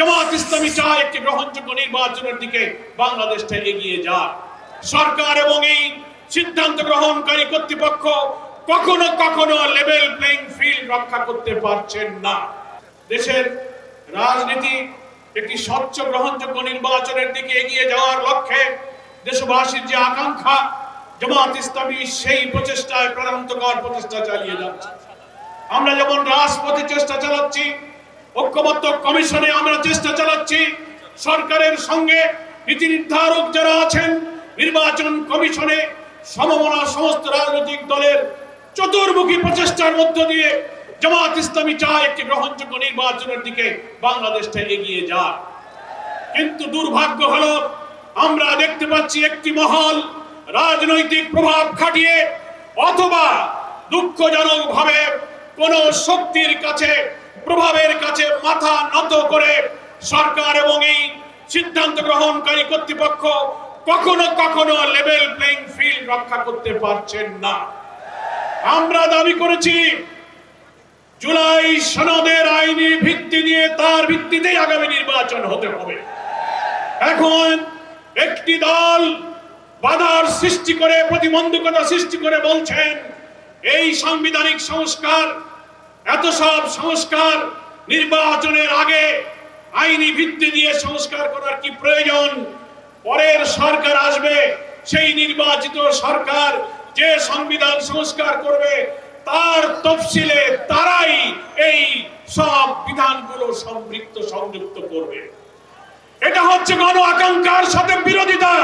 জামাত ইসলামী চায় একটি গ্রহণযোগ্য নির্বাচনের দিকে বাংলাদেশটা এগিয়ে যায়। সরকার এবং এই সিদ্ধান্ত গ্রহণকারী কর্তৃপক্ষ কখনো কখনো লেভেল প্লেইং ফিল্ড রক্ষা করতে পারছেন না। দেশের রাজনীতি একটি স্বচ্ছ গ্রহণযোগ্য নির্বাচনের দিকে এগিয়ে যাওয়ার লক্ষ্যে দেশবাসীর যে আকাঙ্ক্ষা, জামাত ইসলামী সেই প্রচেষ্টায় প্রাণান্তকর প্রচেষ্টা চালিয়ে যাচ্ছে। আমরা যেমন রাজপথে চেষ্টা চালাচ্ছি, ঐক্যমত্য কমিশনে আমরা চেষ্টা চালাচ্ছি, সরকারের সঙ্গে নীতি নির্ধারক যারা আছেন নির্বাচন কমিশনে সমমনা সমস্ত রাজনৈতিক দলের চতুর্মুখী প্রচেষ্টার মধ্য দিয়ে জামাত ইসলামী চায় একটি গ্রহণযোগ্য নির্বাচনের দিকে বাংলাদেশটা এগিয়ে যায়। কিন্তু দুর্ভাগ্য হলো আমরা দেখতে পাচ্ছি একটি মহল রাজনৈতিক প্রভাব খাটিয়ে অথবা দুঃখজনকভাবে কোন শক্তির কাছে প্রভাবের কাছে মাথা নত করে সরকার এবং এই সিদ্ধান্ত গ্রহণকারী কর্তৃপক্ষ কখনো কখনো লেভেল প্লেইং ফিল্ড রক্ষা করতে পারছেন না। আমরা দাবি করেছি জুলাই সনদের আইনি ভিত্তি নিয়ে তার ভিত্তিতেই আগামী নির্বাচন হতে হবে। এখন একটি দল বাধার সৃষ্টি করে প্রতিবন্ধকতা সৃষ্টি করে বলছেন এই সাংবিধানিক সংস্কার, এত সব সংস্কার নির্বাচনের আগে আইনি ভিত্তি দিয়ে সংস্কার করার কি প্রয়োজন? পরের সরকার আসবে, সেই নির্বাচিত সরকার যে সংবিধান সংস্কার করবে তার তফসিলে তারাই এই সব বিধানগুলো সম্পৃক্ত সংযুক্ত করবে। এটা হচ্ছে গণ আকাঙ্ক্ষার সাথে বিরোধিতা।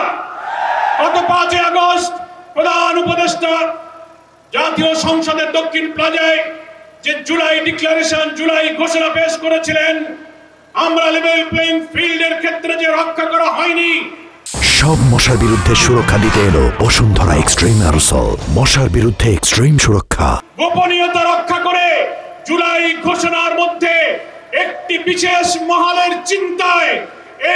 গত 5 আগস্ট প্রধান উপদেষ্টা জাতীয় সংসদের দক্ষিণ প্লাজায় যে জুলাই ডিক্লারেশন, জুলাই ঘোষণা পেশ করেছিলেন, আমরা লেভেল প্লেইং ফিল্ডের ক্ষেত্রে যে রক্ষা করা হয়নি, সব মশার বিরুদ্ধে সুরক্ষা দিতে এলো বসুন্ধরা এক্সট্রিম অ্যারোসল। মশার বিরুদ্ধে এক্সট্রিম সুরক্ষা। গোপনীয়তা রক্ষা করে জুলাই ঘোষণার মধ্যে একটি বিশেষ মহলের চিন্তায়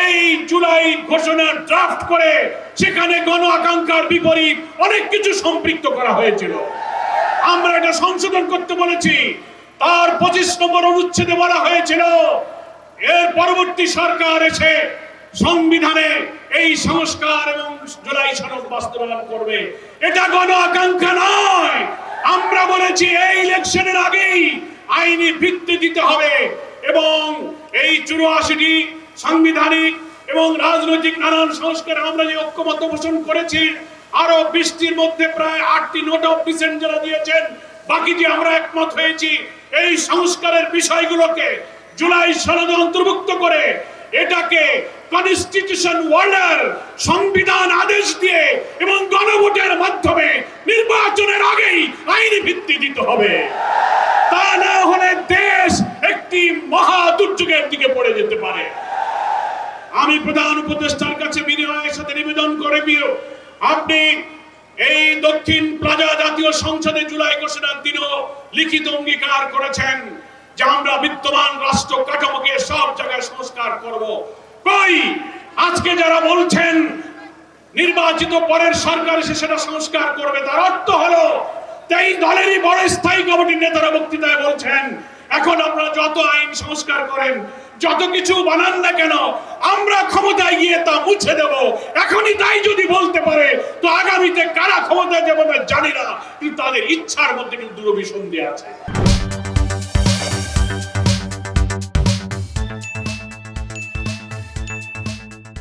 এই জুলাই ঘোষণা ড্রাফট করে সেখানে গণ আকাঙ্ক্ষার বিপরীত অনেক কিছু সম্পৃক্ত করা হয়েছিল। আমরা এটা সংশোধন করতে বলেছি। তার 25 নম্বর অনুচ্ছেদে বলা হয়েছিল এর পরবর্তী সরকার এসে সংবিধানে এই সংস্কার এবং জুলাই সনদ বাস্তবায়ন করবে। এটা গণ আকাঙ্ক্ষা নয়। আমরা বলেছি এই ইলেকশনের আগেই আইনি ভিত্তি দিতে হবে এবং এই 84টি সাংবিধানিক এবং রাজনৈতিক নানান সংস্কার আমরা যে ঐক্যমত্য পোষণ করেছি, আরো 20টির মধ্যে প্রায় 8টি নোট অফ ডিসেন্ট যারা দিয়েছেন, বাকি যে আমরা একমত হয়েছি এই সংস্কারের বিষয়গুলোকে জুলাই সনদে অন্তর্ভুক্ত করে এটাকে কনস্টিটিউশন অর্ডার, সংবিধান আদেশ দিয়ে এবং গণভোটের মাধ্যমে নির্বাচনের আগেই আইনি ভিত্তি দিতে হবে। তা না হলে দেশ একটি মহা দুর্যোগের দিকে পড়ে যেতে পারে। আমি প্রধান উপদেষ্টার কাছে বিনয়ের সাথে নিবেদন করে আপনি এই দক্ষিণ প্লাজা জাতীয় সংসদে জুলাই ঘোষণার দিনও লিখিত অঙ্গীকার করেছেন যে আমরা বিদ্যমান রাষ্ট্র কাঠামোকে সব জায়গায় সংস্কার করব। কই আজকে যারা বলছেন নির্বাচিত পরের সরকার এসে সেটা সংস্কার করবে, তার অর্থ হলো এই দলেরই বড় স্থায়ী কমিটির নেতারা বক্তৃতায় বলছেন এখন আপনারা যত আইন সংস্কার করেন, যত কিছু বানান না কেন, আমরা ক্ষমতায় গিয়ে তা মুছে দেব। এখনই তাই যদি বলতে পারে তো আগামীতে কারা ক্ষমতায় যাবে জানি না, কিন্তু তাদের ইচ্ছার মধ্যে কিন্তু দুরভিসন্ধি আছে।